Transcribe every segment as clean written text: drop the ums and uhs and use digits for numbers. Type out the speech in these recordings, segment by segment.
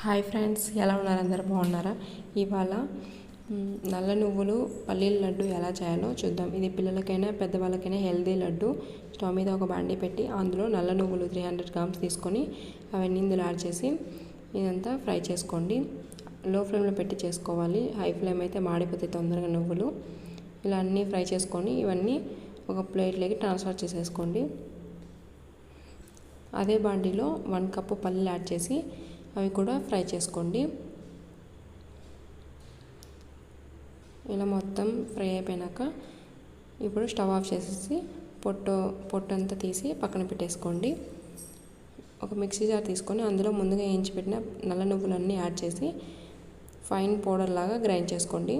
Hi friends, ఎలా ఉన్నారు? అందరూ బాగున్నారా? ఇవాళ నల్ల నువ్వులు పల్లీల లడ్డు ఎలా చేయాలో చూద్దాం. ఇది పిల్లలకైనా పెద్దవాళ్ళకైనా హెల్దీ లడ్డు. స్టవ్ మీద ఒక బాండీ పెట్టి అందులో నల్ల నువ్వులు 300 గ్రామ్స్ తీసుకొని అవన్నీ ఇందులో యాడ్ చేసి ఇదంతా ఫ్రై చేసుకోండి. లో ఫ్లేమ్లో పెట్టి చేసుకోవాలి. హై ఫ్లేమ్ అయితే మాడిపోతాయి తొందరగా నువ్వులు. ఇలా అన్నీ ఫ్రై చేసుకొని ఇవన్నీ ఒక ప్లేట్లోకి ట్రాన్స్ఫర్ చేసేసుకోండి. అదే బాండీలో 1 కప్పు పల్లీలు యాడ్ చేసి అవి కూడా ఫ్రై చేసుకోండి. ఇలా మొత్తం ఫ్రై అయిపోయాక ఇప్పుడు స్టవ్ ఆఫ్ చేసేసి పొట్టంతా తీసి పక్కన పెట్టేసుకోండి. ఒక మిక్సీ జార్ తీసుకొని అందులో ముందుగా వేయించి పెట్టిన నల్ల నువ్వులన్నీ యాడ్ చేసి ఫైన్ పౌడర్ లాగా గ్రైండ్ చేసుకోండి.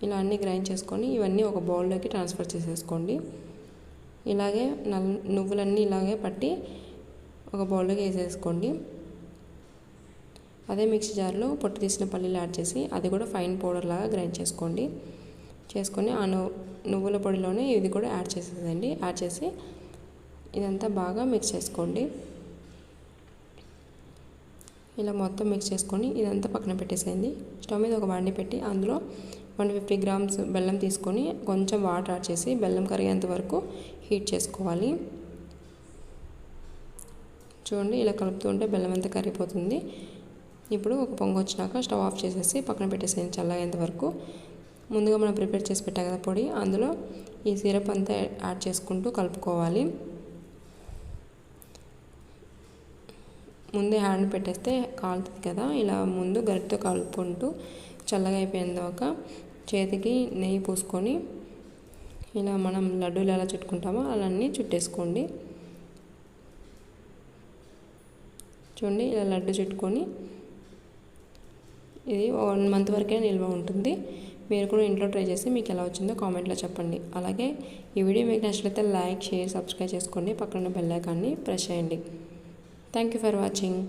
ఇలా అన్నీ గ్రైండ్ చేసుకొని ఇవన్నీ ఒక బౌల్లోకి ట్రాన్స్ఫర్ చేసేసుకోండి. ఇలాగే నువ్వులన్నీ ఇలాగే పట్టి ఒక బౌల్లోకి వేసేసుకోండి. అదే మిక్సీ జార్లో పొట్టు తీసిన పల్లీలు యాడ్ చేసి అది కూడా ఫైన్ పౌడర్ లాగా గ్రైండ్ చేసుకొని ఆ నువ్వుల పొడిలోనే ఇది కూడా యాడ్ చేసేదండి. యాడ్ చేసి ఇదంతా బాగా మిక్స్ చేసుకోండి. ఇలా మొత్తం మిక్స్ చేసుకొని ఇదంతా పక్కన పెట్టేసేయండి. స్టవ్ మీద ఒక బాండీ పెట్టి అందులో 150 గ్రామ్స్ బెల్లం తీసుకొని కొంచెం వాటర్ యాడ్ చేసి బెల్లం కరిగేంత వరకు హీట్ చేసుకోవాలి. చూడండి, ఇలా కలుపుతూ ఉంటే బెల్లం అంతా కరిగిపోతుంది. ఇప్పుడు ఒక పొంగు వచ్చినాక స్టవ్ ఆఫ్ చేసేసి పక్కన పెట్టేసేయండి చల్లగేంత వరకు. ముందుగా మనం ప్రిపేర్ చేసి పెట్టాం కదా పొడి, అందులో ఈ సిరప్ అంతా యాడ్ చేసుకుంటూ కలుపుకోవాలి. ముందే హ్యాండ్ పెట్టేస్తే కాలుతుంది కదా, ఇలా ముందు గరిటెతో కలుపుకుంటూ చల్లగా అయిపోయిందాక చేతికి నెయ్యి పూసుకొని ఇలా మనం లడ్డూలు ఎలా చుట్టుకుంటామో అలాన్నీ చుట్టేసుకోండి. చూడండి, ఇలా లడ్డు చుట్టుకొని ఇది 1 మంత్ వరకే నిల్వ ఉంటుంది. మీరు కూడా ఇంట్లో ట్రై చేసి మీకు ఎలా వచ్చిందో కామెంట్లో చెప్పండి. అలాగే ఈ వీడియో మీకు నచ్చినట్లయితే లైక్, షేర్, సబ్స్క్రైబ్ చేసుకోండి. పక్కన బెల్ ఐకాన్ని ప్రెస్ చేయండి. Thank you for watching.